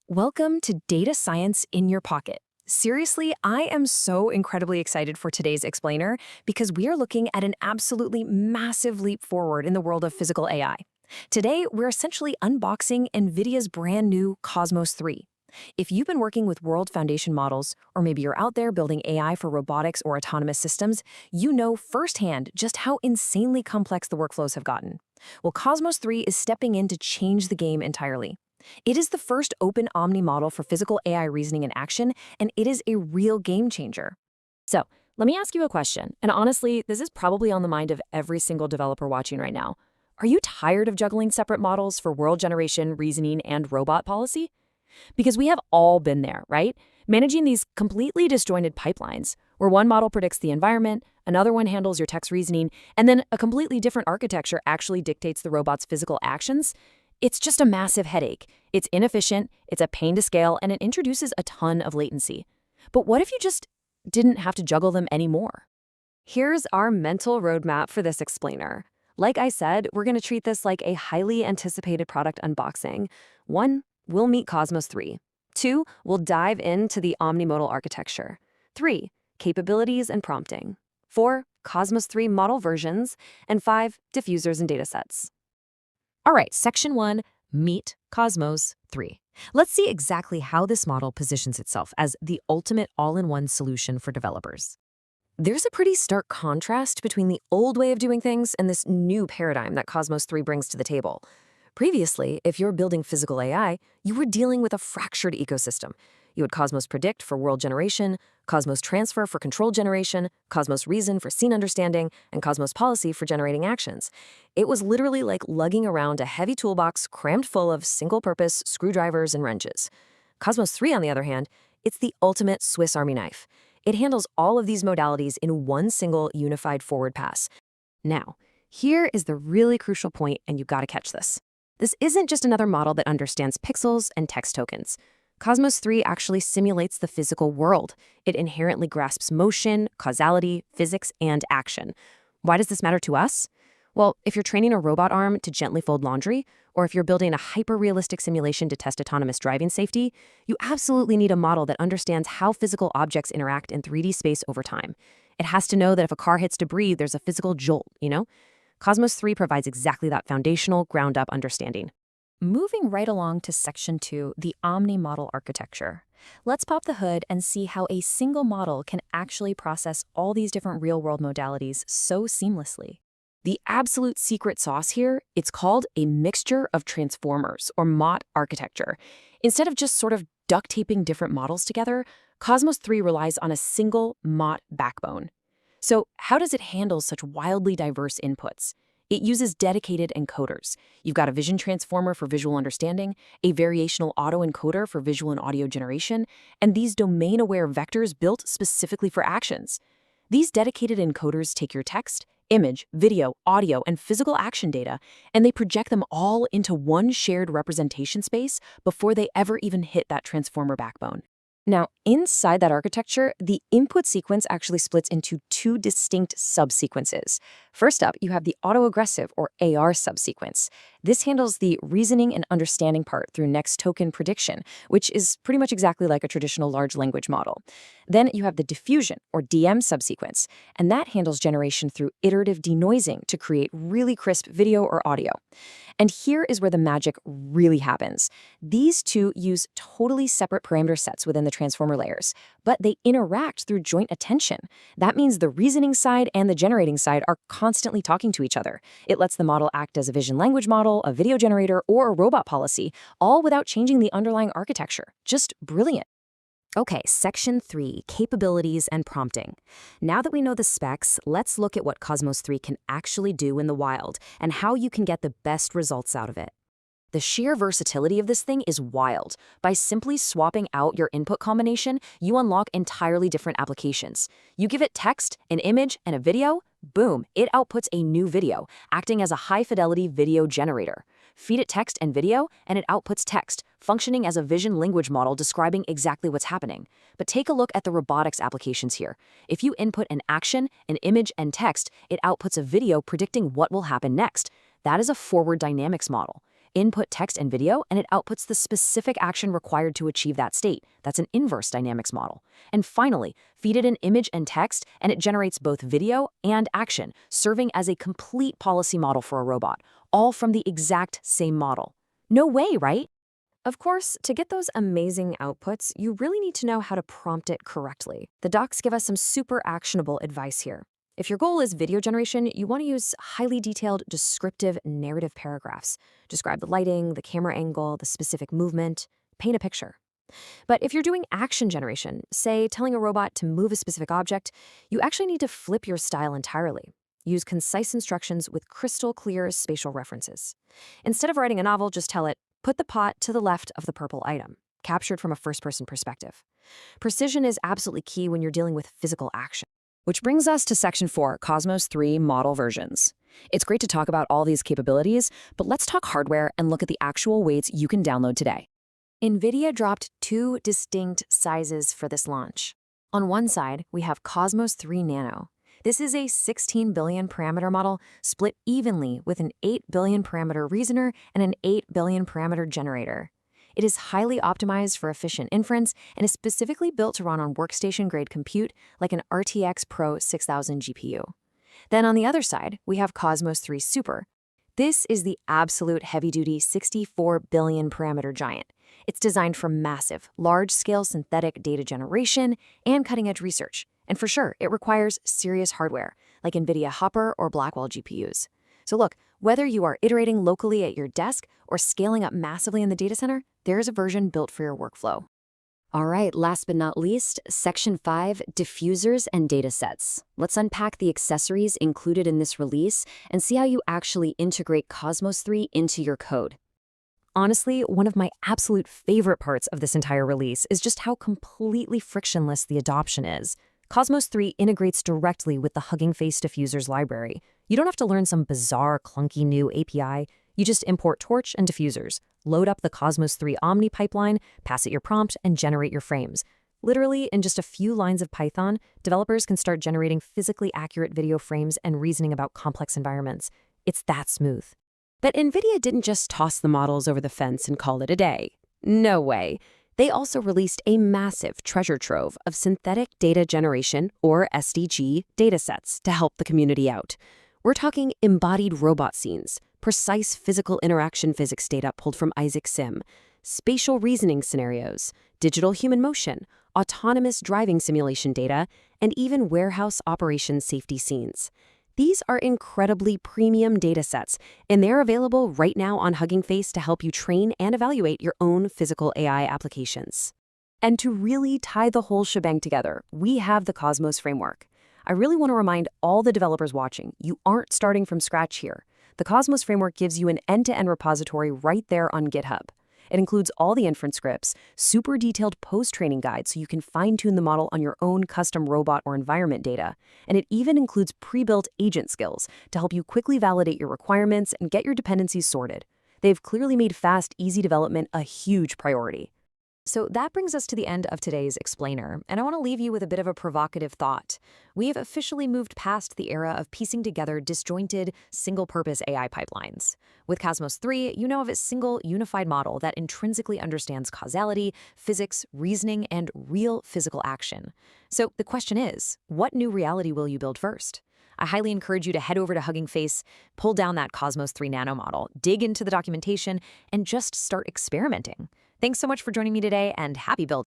Welcome to Data Science in Your Pocket. Seriously, I am so incredibly excited for today's explainer because we are looking at an absolutely massive leap forward in the world of physical AI. Today, we're essentially unboxing Nvidia's brand new Cosmos 3. If you've been working with World Foundation models, or maybe you're out there building AI for robotics or autonomous systems, you know firsthand just how insanely complex the workflows have gotten. Well, Cosmos 3 is stepping in to change the game entirely. It is the first open Omni model for physical AI reasoning in action, and it is a real game changer. So, let me ask you a question, and honestly, this is probably on the mind of every single developer watching right now. Are you tired of juggling separate models for world generation, reasoning, and robot policy? Because we have all been there, right? Managing these completely disjointed pipelines, where one model predicts the environment, another one handles your text reasoning, and then a completely different architecture actually dictates the robot's physical actions. It's just a massive headache. It's inefficient, it's a pain to scale, and it introduces a ton of latency. But what if you just didn't have to juggle them anymore? Here's our mental roadmap for this explainer. Like I said, we're going to treat this like a highly anticipated product unboxing. 1, we'll meet Cosmos 3. 2, we'll dive into the omnimodal architecture. 3, capabilities and prompting. 4, Cosmos 3 model versions. And 5, diffusers and datasets. All right, Section 1, Meet Cosmos 3. Let's see exactly how this model positions itself as the ultimate all-in-one solution for developers. There's a pretty stark contrast between the old way of doing things and this new paradigm that Cosmos 3 brings to the table. Previously, if you're building physical AI, you were dealing with a fractured ecosystem. You had Cosmos Predict for world generation, Cosmos Transfer for control generation, Cosmos Reason for scene understanding, and Cosmos Policy for generating actions. It was literally like lugging around a heavy toolbox crammed full of single-purpose screwdrivers and wrenches. Cosmos 3, on the other hand, it's the ultimate Swiss Army knife. It handles all of these modalities in one single unified forward pass. Now, here is the really crucial point, and you gotta catch this. This isn't just another model that understands pixels and text tokens. Cosmos 3 actually simulates the physical world. It inherently grasps motion, causality, physics, and action. Why does this matter to us? Well, if you're training a robot arm to gently fold laundry, or if you're building a hyper-realistic simulation to test autonomous driving safety, you absolutely need a model that understands how physical objects interact in 3D space over time. It has to know that if a car hits debris, there's a physical jolt, you know? Cosmos 3 provides exactly that foundational, ground-up understanding. Moving right along to Section 2, the Omni model architecture. Let's pop the hood and see how a single model can actually process all these different real-world modalities so seamlessly. The absolute secret sauce here, it's called a mixture of transformers, or MOT architecture. Instead of just sort of duct taping different models together, Cosmos 3 relies on a single MOT backbone. So how does it handle such wildly diverse inputs? It uses dedicated encoders. You've got a vision transformer for visual understanding, a variational autoencoder for visual and audio generation, and these domain-aware vectors built specifically for actions. These dedicated encoders take your text, image, video, audio, and physical action data, and they project them all into one shared representation space before they ever even hit that transformer backbone. Now, inside that architecture, the input sequence actually splits into 2 distinct subsequences. First up, you have the autoaggressive, or AR subsequence. This handles the reasoning and understanding part through next token prediction, which is pretty much exactly like a traditional large language model. Then you have the diffusion, or DM subsequence, and that handles generation through iterative denoising to create really crisp video or audio. And here is where the magic really happens. These two use totally separate parameter sets within the transformer layers, but they interact through joint attention. That means the reasoning side and the generating side are constantly talking to each other. It lets the model act as a vision language model, a video generator, or a robot policy, all without changing the underlying architecture. Just brilliant. Okay, Section 3, Capabilities and Prompting. Now that we know the specs, let's look at what Cosmos 3 can actually do in the wild and how you can get the best results out of it. The sheer versatility of this thing is wild. By simply swapping out your input combination, you unlock entirely different applications. You give it text, an image, and a video, boom, it outputs a new video, acting as a high-fidelity video generator. Feed it text and video, and it outputs text, functioning as a vision language model describing exactly what's happening. But take a look at the robotics applications here. If you input an action, an image, and text, it outputs a video predicting what will happen next. That is a forward dynamics model. input text and video, and it outputs the specific action required to achieve that state. That's an inverse dynamics model. And finally, feed it an image and text, and it generates both video and action, serving as a complete policy model for a robot, all from the exact same model. No way, right? Of course, to get those amazing outputs, you really need to know how to prompt it correctly. The docs give us some super actionable advice here. If your goal is video generation, you want to use highly detailed, descriptive narrative paragraphs. Describe the lighting, the camera angle, the specific movement, paint a picture. But if you're doing action generation, say telling a robot to move a specific object, you actually need to flip your style entirely. Use concise instructions with crystal clear spatial references. Instead of writing a novel, just tell it, put the pot to the left of the purple item, captured from a first-person perspective. Precision is absolutely key when you're dealing with physical action. Which brings us to Section 4, Cosmos 3 model versions. It's great to talk about all these capabilities, but let's talk hardware and look at the actual weights you can download today. Nvidia dropped 2 distinct sizes for this launch. On one side, we have Cosmos 3 Nano. This is a 16 billion parameter model split evenly with an 8 billion parameter reasoner and an 8 billion parameter generator. It is highly optimized for efficient inference and is specifically built to run on workstation-grade compute like an RTX Pro 6000 GPU. Then on the other side, we have Cosmos 3 Super. This is the absolute heavy-duty 64 billion parameter giant. It's designed for massive, large-scale synthetic data generation and cutting-edge research. And for sure, it requires serious hardware, like Nvidia Hopper or Blackwell GPUs. So look, whether you are iterating locally at your desk or scaling up massively in the data center, there is a version built for your workflow. All right, last but not least, Section 5, diffusers and datasets. Let's unpack the accessories included in this release and see how you actually integrate Cosmos 3 into your code. Honestly, one of my absolute favorite parts of this entire release is just how completely frictionless the adoption is. Cosmos 3 integrates directly with the Hugging Face diffusers library. You don't have to learn some bizarre, clunky new API. You just import Torch and diffusers, load up the Cosmos 3 Omni pipeline, pass it your prompt, and generate your frames. Literally, in just a few lines of Python, developers can start generating physically accurate video frames and reasoning about complex environments. It's that smooth. But Nvidia didn't just toss the models over the fence and call it a day. No way. They also released a massive treasure trove of synthetic data generation, or SDG, datasets to help the community out. We're talking embodied robot scenes, precise physical interaction physics data pulled from Isaac Sim, spatial reasoning scenarios, digital human motion, autonomous driving simulation data, and even warehouse operation safety scenes. These are incredibly premium datasets, and they're available right now on Hugging Face to help you train and evaluate your own physical AI applications. And to really tie the whole shebang together, we have the Cosmos framework. I really want to remind all the developers watching, you aren't starting from scratch here. The Cosmos framework gives you an end-to-end repository right there on GitHub. It includes all the inference scripts, super detailed post-training guides so you can fine-tune the model on your own custom robot or environment data. And it even includes pre-built agent skills to help you quickly validate your requirements and get your dependencies sorted. They've clearly made fast, easy development a huge priority. So that brings us to the end of today's explainer, and I want to leave you with a bit of a provocative thought. We have officially moved past the era of piecing together disjointed, single-purpose AI pipelines. With Cosmos 3, you now have a single, unified model that intrinsically understands causality, physics, reasoning, and real physical action. So the question is, what new reality will you build first? I highly encourage you to head over to Hugging Face, pull down that Cosmos 3 Nano model, dig into the documentation, and just start experimenting. Thanks so much for joining me today, and happy building.